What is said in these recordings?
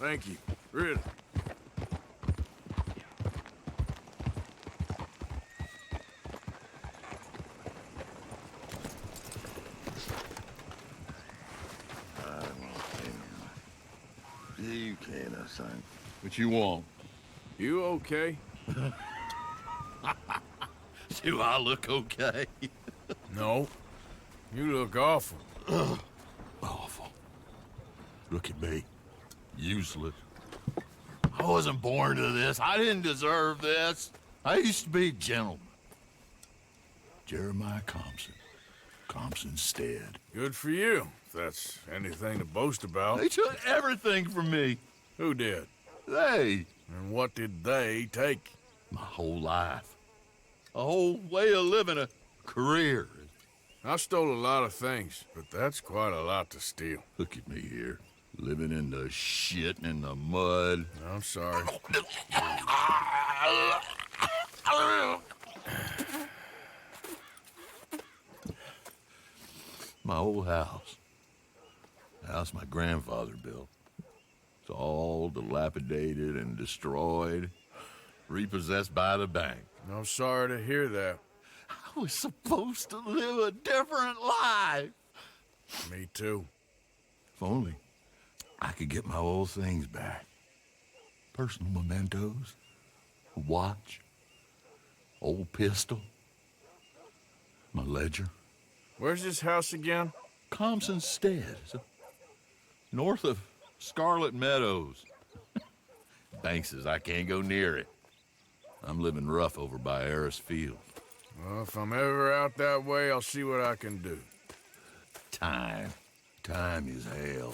Thank you. Really. You can't, son. What you want? You okay? Do I look okay? No. You look awful. Awful. Look at me. Useless. I wasn't born to this. I didn't deserve this. I used to be a gentleman. Jeremiah Compson. Compson's stead. Good for you, if that's anything to boast about. They took everything from me. Who did? They. And what did they take? My whole life. A whole way of living, a career. I stole a lot of things, but that's quite a lot to steal. Look at me here, living in the shit and in the mud. I'm sorry. My old house. The house my grandfather built. It's all dilapidated and destroyed, repossessed by the bank. I'm sorry to hear that. I was supposed to live a different life. Me too. If only I could get my old things back. Personal mementos, a watch, old pistol, my ledger. Where's this house again? Compson's stead, north of Scarlet Meadows. Bank says I can't go near it. I'm living rough over by Harris Field. Well, if I'm ever out that way, I'll see what I can do. Time. Time is hell.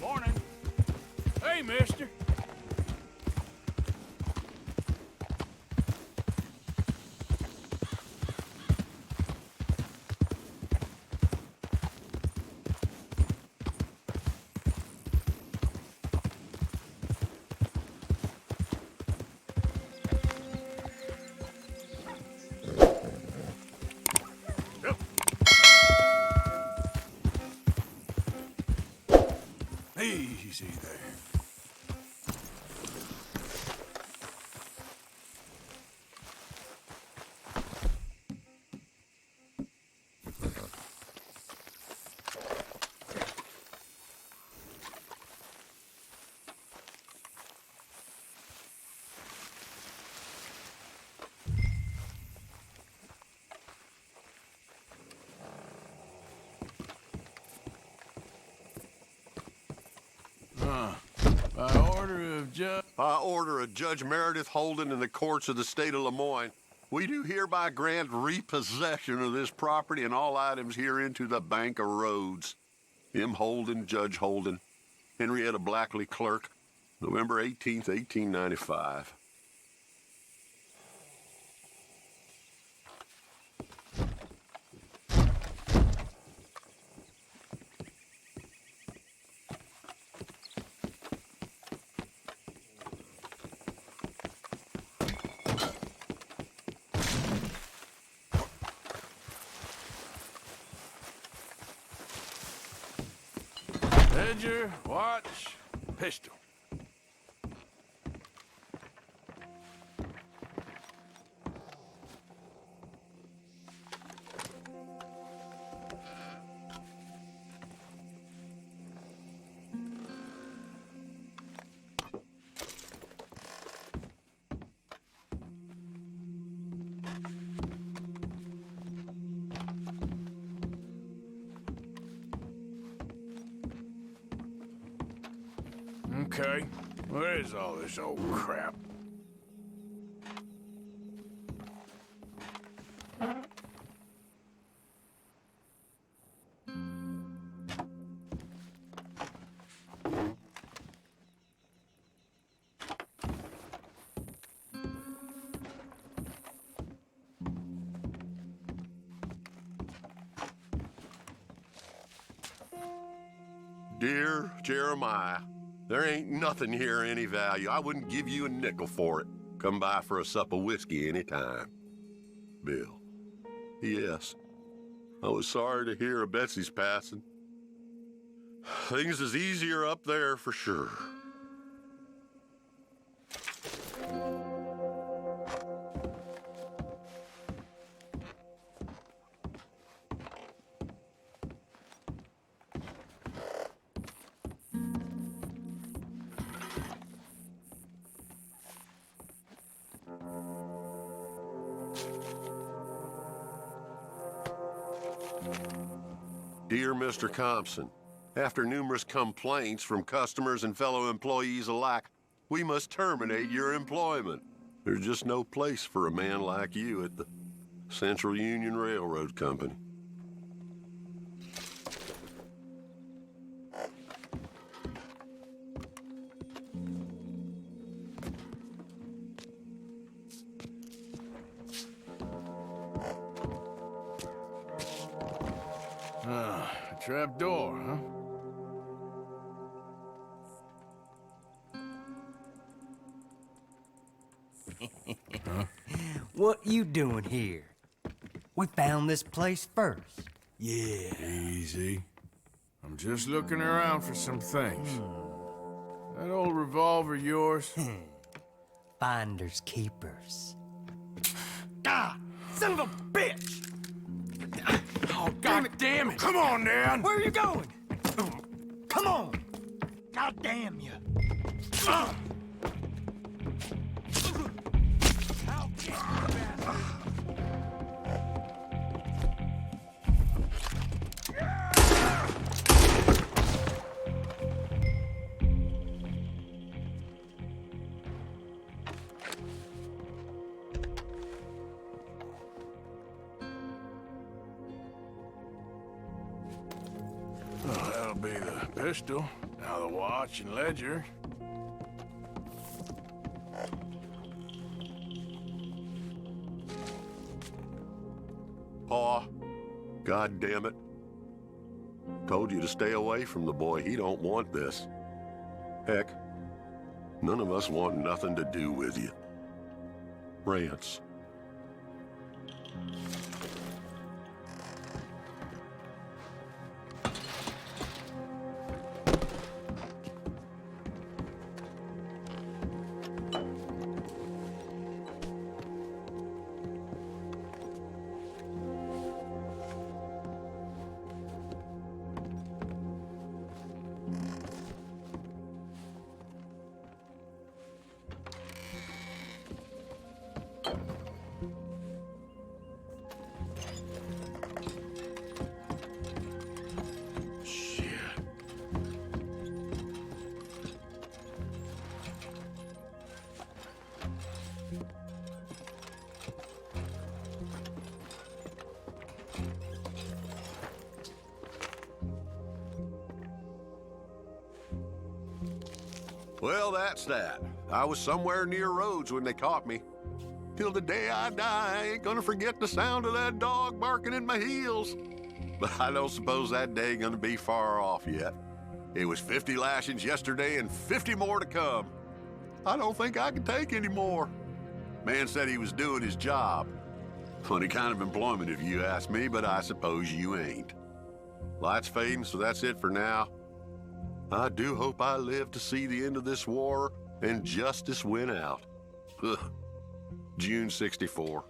Morning. Hey, mister. Easy there. By order of Judge Meredith Holden in the courts of the state of Lemoyne, we do hereby grant repossession of this property and all items herein to the Bank of Rhodes. M. Holden, Judge Holden. Henrietta Blackley, Clerk. November 18th, 1895. Ledger, watch, pistol. Okay, what is all this old crap? Dear Jeremiah, there ain't nothing here of any value. I wouldn't give you a nickel for it. Come by for a sup of whiskey any time. Bill. P.S. I was sorry to hear of Betsy's passing. Things is easier up there for sure. Dear Mr. Compson, after numerous complaints from customers and fellow employees alike, we must terminate your employment. There's just no place for a man like you at the Central Union Railroad Company. Trap door, huh? What you doing here? We found this place first. Yeah. Easy. I'm just looking around for some things. That old revolver of yours? Finders keepers. Ah! Son of a bitch! Oh, God damn it! Come on, Dan! Where are you going? Come on! God damn you! How can you, bastard? Oh, that'll be the pistol. Now the watch and ledger. Pa, God damn it. Told you to stay away from the boy. He don't want this. Heck, none of us want nothing to do with you. Rance. Well, that's that. I was somewhere near Rhodes when they caught me. Till the day I die, I ain't gonna forget the sound of that dog barking in my heels. But I don't suppose that day gonna be far off yet. It was 50 lashings yesterday and 50 more to come. I don't think I can take any more. Man said he was doing his job. Funny kind of employment if you ask me, but I suppose you ain't. Light's fading, so that's it for now. I do hope I live to see the end of this war and justice win out. Ugh. June 64.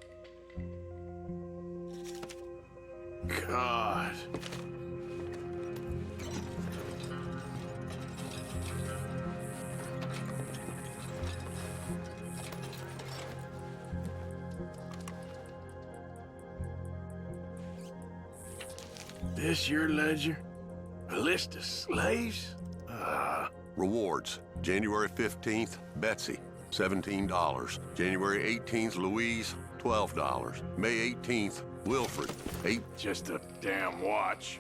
God. This your ledger? A list of slaves? Rewards. January 15th, Betsy, $17. January 18th, Louise, $12. May 18th, Wilfred. Just a damn watch.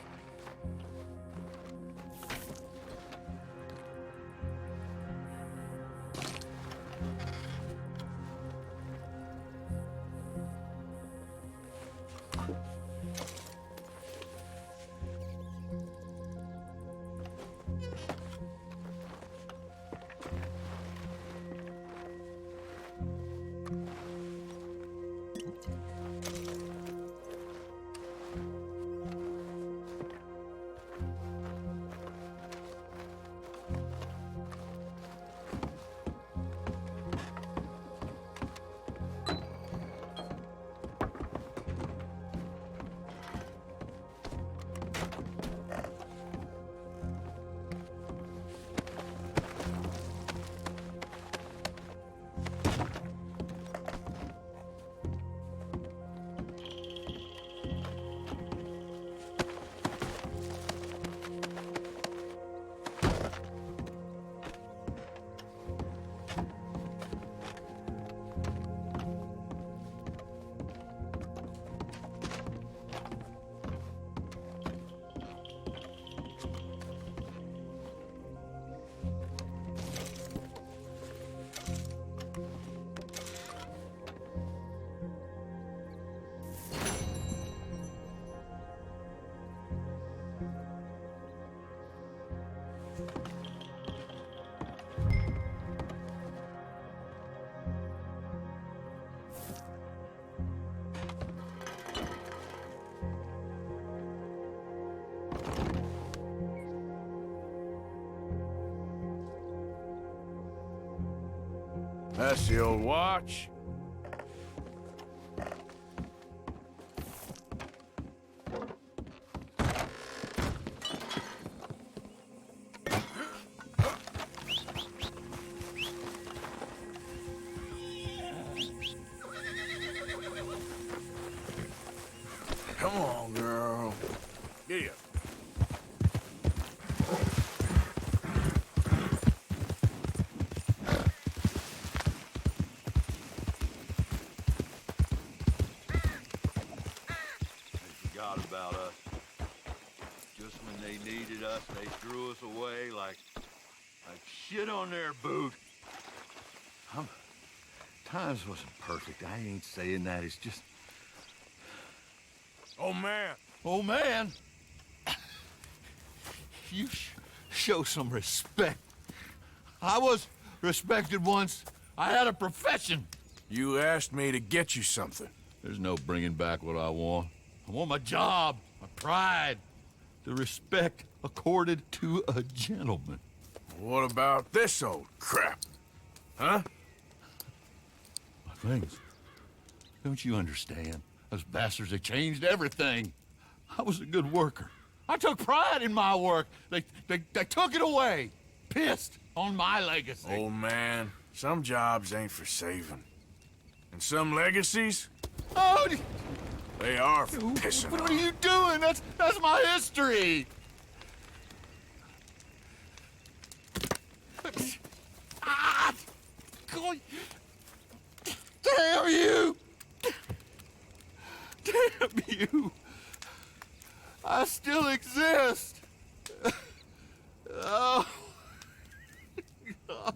That's the old watch. Come on, girl. Get up. Forgot about us. Just when they needed us, they threw us away like shit on their boot. Times wasn't perfect. I ain't saying that. It's just... Oh, man. Oh, man. You show some respect. I was respected once. I had a profession. You asked me to get you something. There's no bringing back what I want. I want my job, my pride, the respect accorded to a gentleman. What about this old crap? Huh? My things. Don't you understand? Those bastards, they changed everything. I was a good worker. I took pride in my work. They took it away. Pissed on my legacy. Old man, some jobs ain't for saving. And some legacies, Oh, they are for pissing what on. are you doing? That's my history. Ah! God. Damn you! Damn you! I still exist. Oh. God.